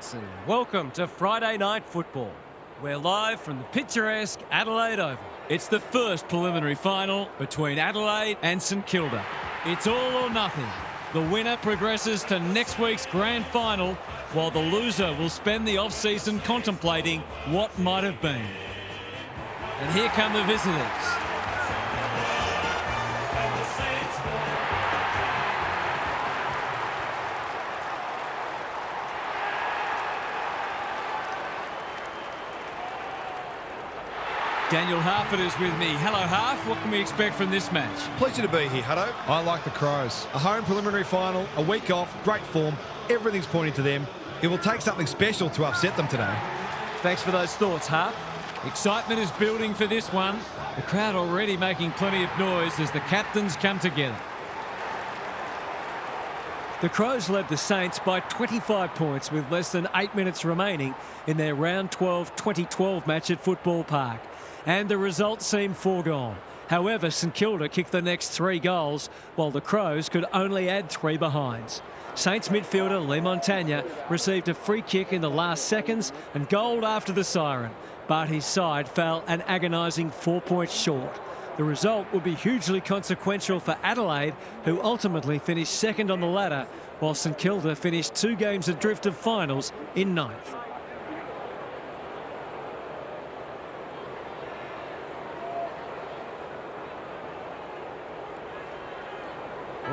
mates, and welcome to Friday Night Football. We're live from the picturesque Adelaide Oval. It's the first preliminary final between Adelaide and St Kilda. It's all or nothing. The winner progresses to next week's grand final, while the loser will spend the off-season contemplating what might have been. And here come the visitors. Daniel Harford is with me. Hello, Harf. What can we expect from this match? Pleasure to be here, Hutto. I like the Crows. A home preliminary final, a week off, great form. Everything's pointing to them. It will take something special to upset them today. Thanks for those thoughts, Harf. Excitement is building for this one. The crowd already making plenty of noise as the captains come together. The Crows led the Saints by 25 points with less than 8 minutes remaining in their Round 12 2012 match at Football Park. And the result seemed foregone. However, St Kilda kicked the next 3 goals, while the Crows could only add 3 behinds. Saints midfielder Lee Montagna received a free kick in the last seconds and goal after the siren, but his side fell an agonising 4 points short. The result would be hugely consequential for Adelaide, who ultimately finished second on the ladder, while St Kilda finished 2 games adrift of finals in 9th.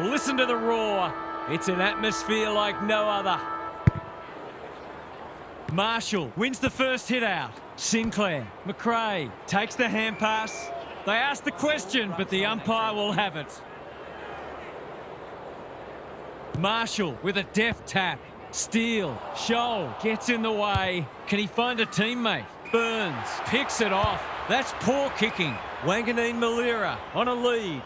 Listen to the roar. It's an atmosphere like no other. Marshall wins the first hit out. Sinclair, McRae takes the hand pass. They ask the question, but the umpire will have it. Marshall with a deft tap. Steele, Scholl gets in the way. Can he find a teammate? Burns picks it off. That's poor kicking. Wanganeen Malira on a lead.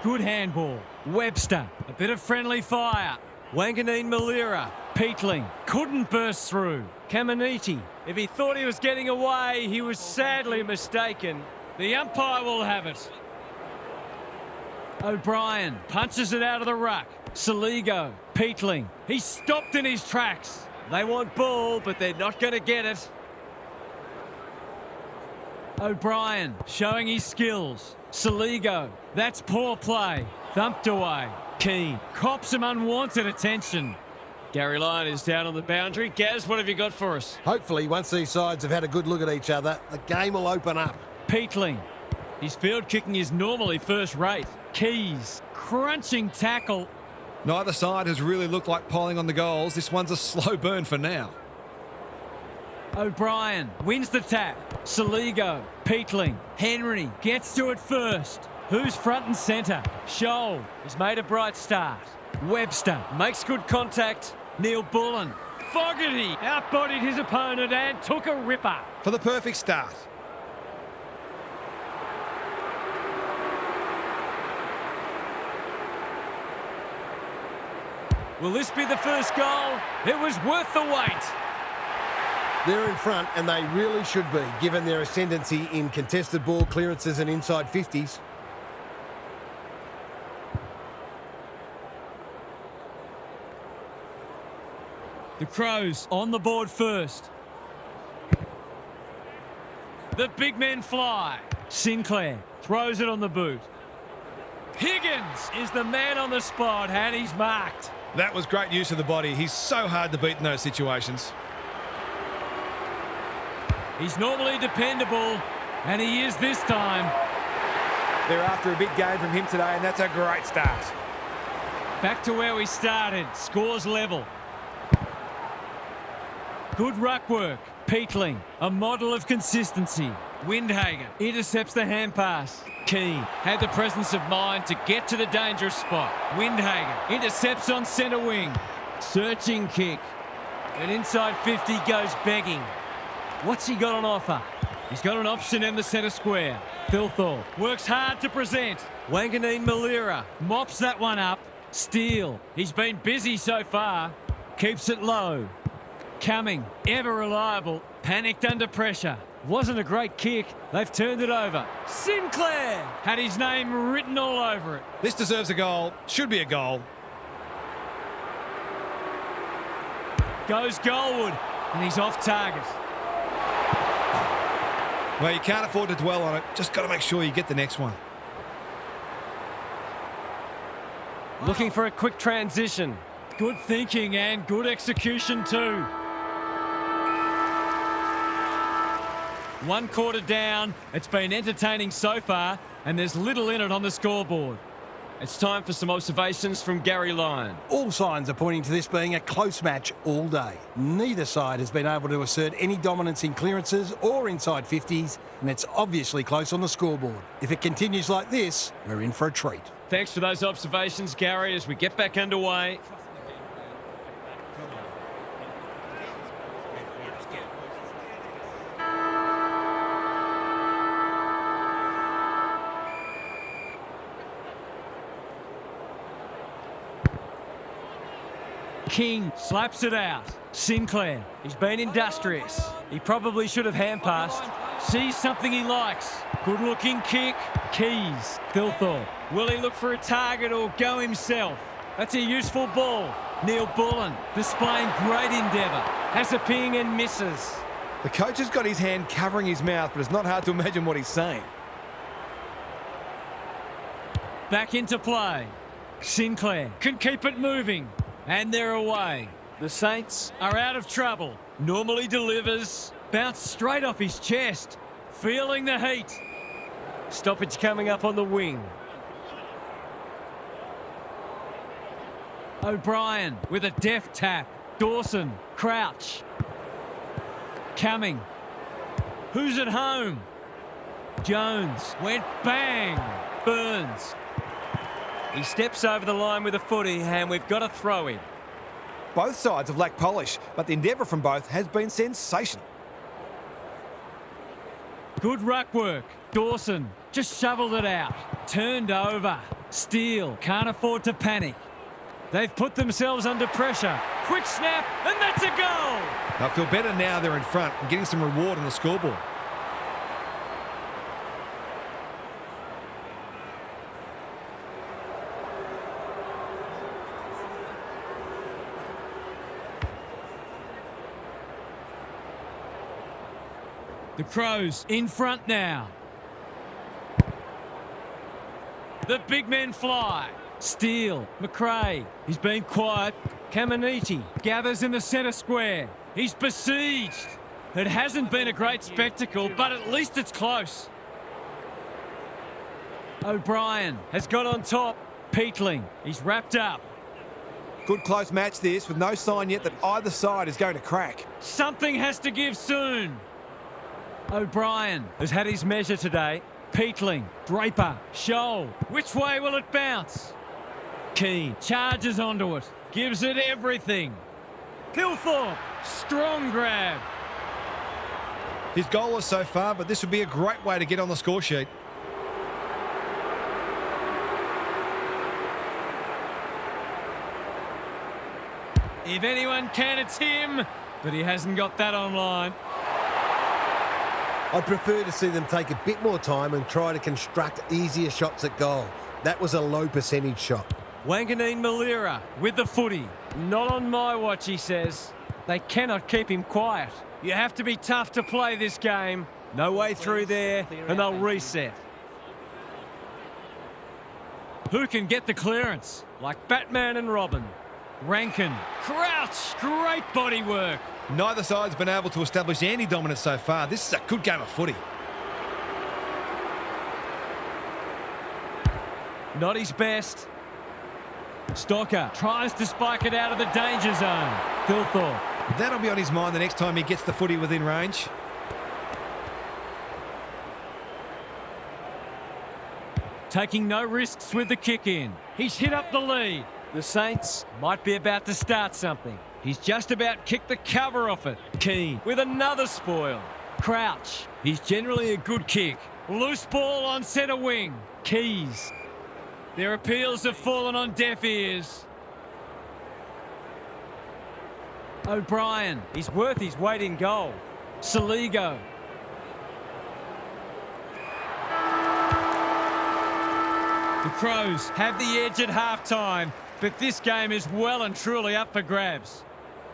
Good handball. Webster, a bit of friendly fire. Wanganeen Malira, Peatling, couldn't burst through. Caminiti, if he thought he was getting away, he was sadly mistaken. The umpire will have it. O'Brien punches it out of the ruck. Saligo, Peatling, he's stopped in his tracks. They want ball, but they're not going to get it. O'Brien showing his skills. Saligo, that's poor play. Thumped away. Keane cops some unwanted attention. Gary Lyon is down on the boundary. Gaz, what have you got for us? Hopefully, once these sides have had a good look at each other, the game will open up. Peatling. His field kicking is normally first rate. Keys. Crunching tackle. Neither side has really looked like piling on the goals. This one's a slow burn for now. O'Brien wins the tap. Saligo. Peatling. Henry gets to it first. Who's front and centre? Scholl has made a bright start. Webster makes good contact. Neil Bullen. Fogarty outbodied his opponent and took a ripper. For the perfect start. Will this be the first goal? It was worth the wait. They're in front, and they really should be, given their ascendancy in contested ball clearances and inside 50s. The Crows on the board first. The big men fly. Sinclair throws it on the boot. Higgins is the man on the spot, and he's marked. That was great use of the body. He's so hard to beat in those situations. He's normally dependable, and he is this time. They're after a big game from him today, and that's a great start. Back to where we started. Scores level. Good ruck work. Peatling, a model of consistency. Windhager intercepts the hand pass. Keane had the presence of mind to get to the dangerous spot. Windhager intercepts on centre wing. Searching kick. And inside 50 goes begging. What's he got on offer? He's got an option in the centre square. Thilthorpe works hard to present. Wanganeen Malira mops that one up. Steele, he's been busy so far. Keeps it low. Cumming, ever reliable, panicked under pressure. Wasn't a great kick. They've turned it over. Sinclair had his name written all over it. This deserves a goal. Should be a goal. Goes goalward, and he's off target. Well, you can't afford to dwell on it. Just got to make sure you get the next one. Looking for a quick transition. Good thinking and good execution too. 1 quarter down. It's been entertaining so far, and there's little in it on the scoreboard. It's time for some observations from Gary Lyon. All signs are pointing to this being a close match all day. Neither side has been able to assert any dominance in clearances or inside 50s, and it's obviously close on the scoreboard. If it continues like this, we're in for a treat. Thanks for those observations, Gary, as we get back underway. King slaps it out. Sinclair, he's been industrious. He probably should have hand passed. Sees something he likes. Good looking kick. Keys. Thilthorpe. Will he look for a target or go himself? That's a useful ball. Neil Bullen displaying great endeavour. Has a ping and misses. The coach has got his hand covering his mouth, but it's not hard to imagine what he's saying. Back into play. Sinclair can keep it moving. And they're away. The Saints are out of trouble. Normally delivers. Bounced straight off his chest. Feeling the heat. Stoppage coming up on the wing. O'Brien with a deft tap. Dawson, crouch. Cumming. Who's at home? Jones went bang. Burns. He steps over the line with a footy, and we've got a throw in. Both sides have lacked polish, but the endeavour from both has been sensational. Good ruck work. Dawson just shoveled it out. Turned over. Steele can't afford to panic. They've put themselves under pressure. Quick snap, and that's a goal! They'll feel better now they're in front and getting some reward on the scoreboard. The Crows in front now. The big men fly. Steele, McRae, he's been quiet. Caminiti gathers in the centre square. He's besieged. It hasn't been a great spectacle, but at least it's close. O'Brien has got on top. Peatling, he's wrapped up. Good close match this, with no sign yet that either side is going to crack. Something has to give soon. O'Brien has had his measure today. Peatling, Draper, Scholl. Which way will it bounce? Keane charges onto it. Gives it everything. Thilthorpe, strong grab. He's goalless so far, but this would be a great way to get on the score sheet. If anyone can, it's him. But he hasn't got that online. I'd prefer to see them take a bit more time and try to construct easier shots at goal. That was a low percentage shot. Wanganeen Malira with the footy. Not on my watch, he says. They cannot keep him quiet. You have to be tough to play this game. No way through there, and they'll reset. Who can get the clearance? Like Batman and Robin. Rankin, Crouch, great body work. Neither side's been able to establish any dominance so far. This is a good game of footy. Not his best. Stocker tries to spike it out of the danger zone. Thilthorpe. That'll be on his mind the next time he gets the footy within range. Taking no risks with the kick in. He's hit up the lead. The Saints might be about to start something. He's just about kicked the cover off it. Keane with another spoil. Crouch. He's generally a good kick. Loose ball on centre wing. Keys. Their appeals have fallen on deaf ears. O'Brien. He's worth his weight in goal. Saligo. The Crows have the edge at half-time, but this game is well and truly up for grabs.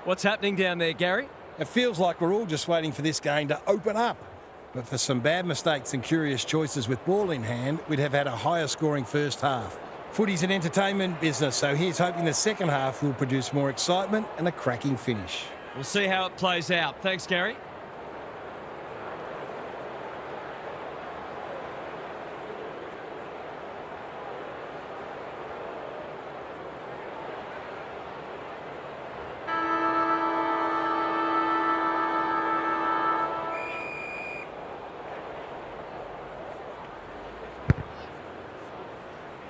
What's happening down there, Gary? It feels like we're all just waiting for this game to open up. But for some bad mistakes and curious choices with ball in hand, we'd have had a higher scoring first half. Footy's an entertainment business, so here's hoping the second half will produce more excitement and a cracking finish. We'll see how it plays out. Thanks, Gary.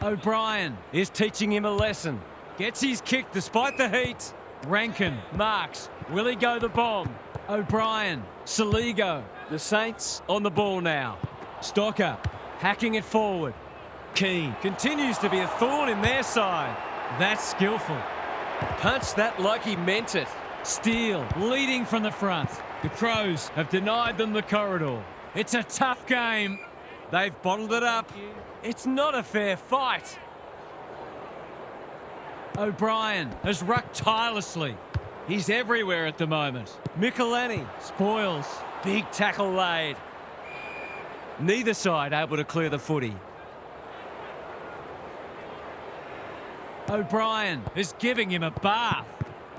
O'Brien is teaching him a lesson. Gets his kick despite the heat. Rankin marks. Will he go the bomb? O'Brien, Saligo. The Saints on the ball now. Stocker hacking it forward. Keane continues to be a thorn in their side. That's skillful. Punched that like he meant it. Steele leading from the front. The Crows have denied them the corridor. It's a tough game. They've bottled it up. It's not a fair fight. O'Brien has rucked tirelessly. He's everywhere at the moment. Michelini spoils. Big tackle laid. Neither side able to clear the footy. O'Brien is giving him a bath.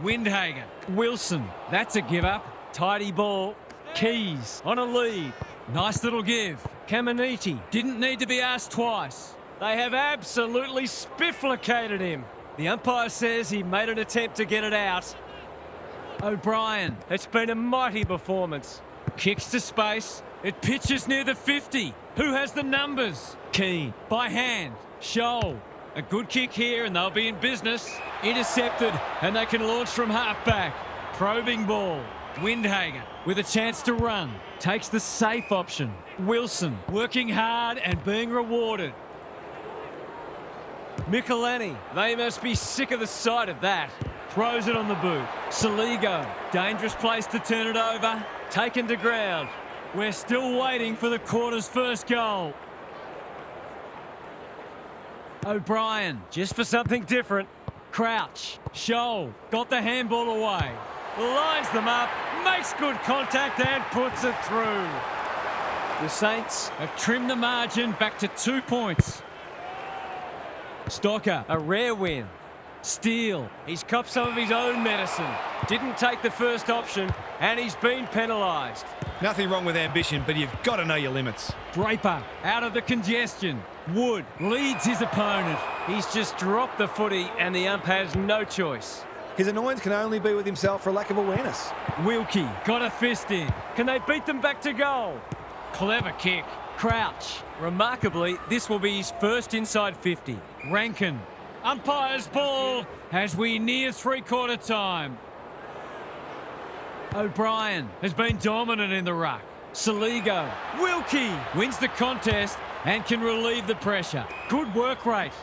Windhager. Wilson. That's a give up. Tidy ball. Keys on a lead. Nice little give. Caminiti didn't need to be asked twice. They have absolutely spifflicated him. The umpire says he made an attempt to get it out. O'Brien. It's been a mighty performance. Kicks to space. It pitches near the 50. Who has the numbers? Keane. By hand. Shoal. A good kick here and they'll be in business. Intercepted and they can launch from halfback. Probing ball. Windhager with a chance to run. Takes the safe option. Wilson working hard and being rewarded. Michelini. They must be sick of the sight of that. Throws it on the boot. Saligo. Dangerous place to turn it over. Taken to ground. We're still waiting for the quarter's first goal. O'Brien, just for something different. Crouch. Shoal. Got the handball away. Lines them up. Makes good contact and puts it through. The Saints have trimmed the margin back to 2 points. Stocker, a rare win. Steele, he's copped some of his own medicine. Didn't take the first option and he's been penalised. Nothing wrong with ambition, but you've got to know your limits. Draper, out of the congestion. Wood leads his opponent. He's just dropped the footy and the ump has no choice. His annoyance can only be with himself for a lack of awareness. Wilkie got a fist in. Can they beat them back to goal? Clever kick. Crouch. Remarkably, this will be his first inside 50. Rankin. Umpire's ball as we near three-quarter time. O'Brien has been dominant in the ruck. Saligo. Wilkie wins the contest and can relieve the pressure. Good work rate.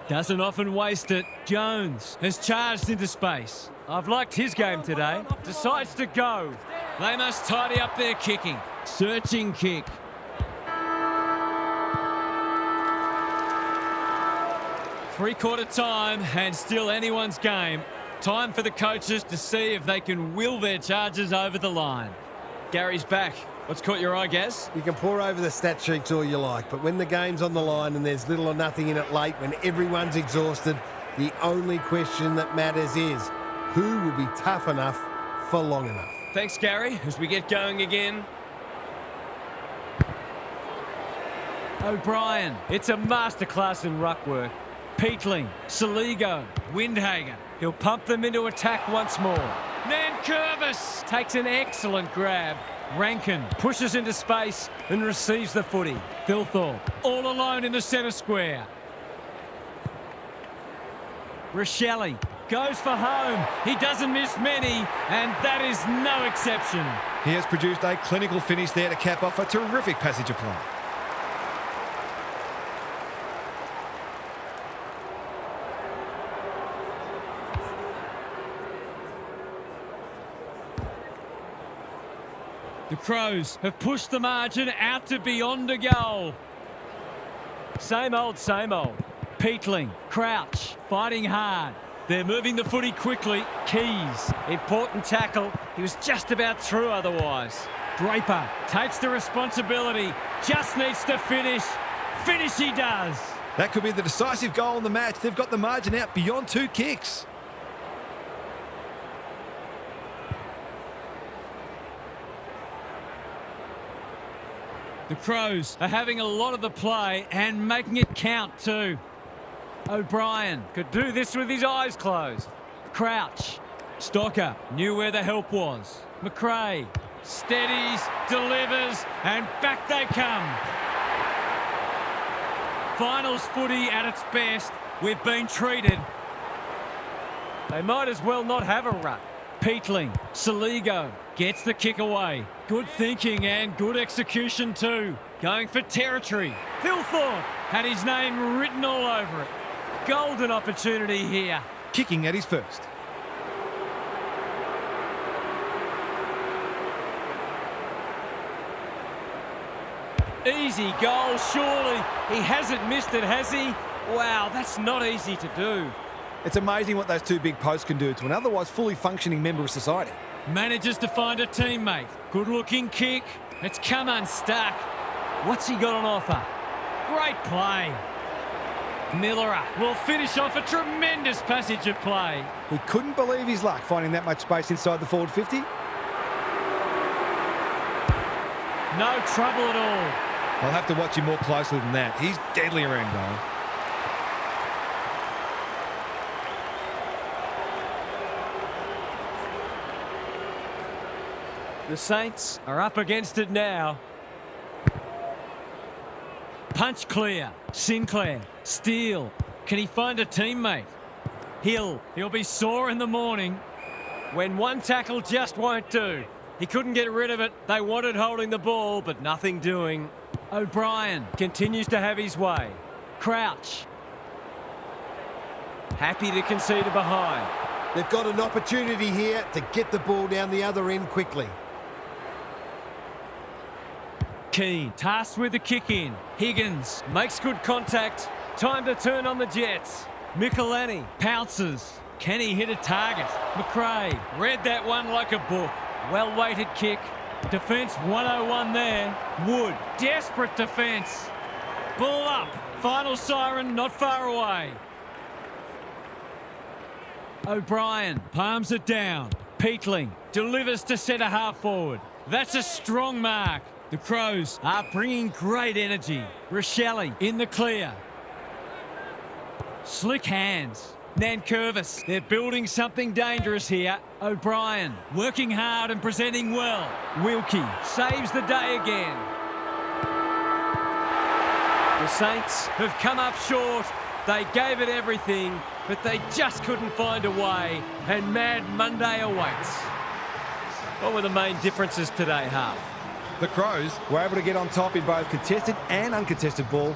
Doesn't often waste it. Jones has charged into space. I've liked his game today. Decides to go. They must tidy up their kicking. Searching kick. Three-quarter time and still anyone's game. Time for the coaches to see if they can will their charges over the line. Gary's back. What's caught your eye, Gaz? You can pour over the stat sheets all you like, but when the game's on the line and there's little or nothing in it late, when everyone's exhausted, the only question that matters is who will be tough enough for long enough. Thanks, Gary, as we get going again. O'Brien. It's a masterclass in ruck work. Peatling. Saligo. Windhager. He'll pump them into attack once more. Nankervis takes an excellent grab. Rankin pushes into space and receives the footy. Thilthorpe all alone in the centre square. Rochelle goes for home. He doesn't miss many, and that is no exception. He has produced a clinical finish there to cap off a terrific passage of play. The Crows have pushed the margin out to beyond a goal. Same old, same old. Peatling, Crouch, fighting hard. They're moving the footy quickly. Keys. Important tackle. He was just about through otherwise. Draper takes the responsibility. Just needs to finish. Finish he does. That could be the decisive goal in the match. They've got the margin out beyond 2 kicks. The Crows are having a lot of the play and making it count too. O'Brien could do this with his eyes closed. Crouch. Stocker knew where the help was. McRae steadies, delivers, and back they come. Finals footy at its best. We've been treated. They might as well not have a run. Peatling, Saligo gets the kick away. Good thinking and good execution too. Going for territory. Phil Thorpe had his name written all over it. Golden opportunity here. Kicking at his first. Easy goal, surely. He hasn't missed it, has he? Wow, that's not easy to do. It's amazing what those 2 big posts can do to an otherwise fully functioning member of society. Manages to find a teammate. Good-looking kick. It's come unstuck. What's he got on offer? Great play. Millerer will finish off a tremendous passage of play. He couldn't believe his luck finding that much space inside the forward 50. No trouble at all. I'll have to watch him more closely than that. He's deadly around goal. The Saints are up against it now. Punch clear. Sinclair. Steele. Can he find a teammate? Hill. He'll be sore in the morning. When one tackle just won't do. He couldn't get rid of it. They wanted holding the ball, but nothing doing. O'Brien continues to have his way. Crouch. Happy to concede a behind. They've got an opportunity here to get the ball down the other end quickly. Keane tasked with the kick in. Higgins Makes good contact. Time to turn on the Jets. Michelini pounces. Can he hit a target? McRae read that one like a book. Well-weighted kick. Defence 101 there. Wood, desperate defence. Ball up. Final siren not far away. O'Brien palms it down. Peatling delivers to centre half forward. That's a strong mark. The Crows are bringing great energy. Rochelle in the clear. Slick hands. Nankervis, they're building something dangerous here. O'Brien working hard and presenting well. Wilkie saves the day again. The Saints have come up short. They gave it everything, but they just couldn't find a way, and Mad Monday awaits. What were the main differences today, Half? The Crows were able to get on top in both contested and uncontested ball.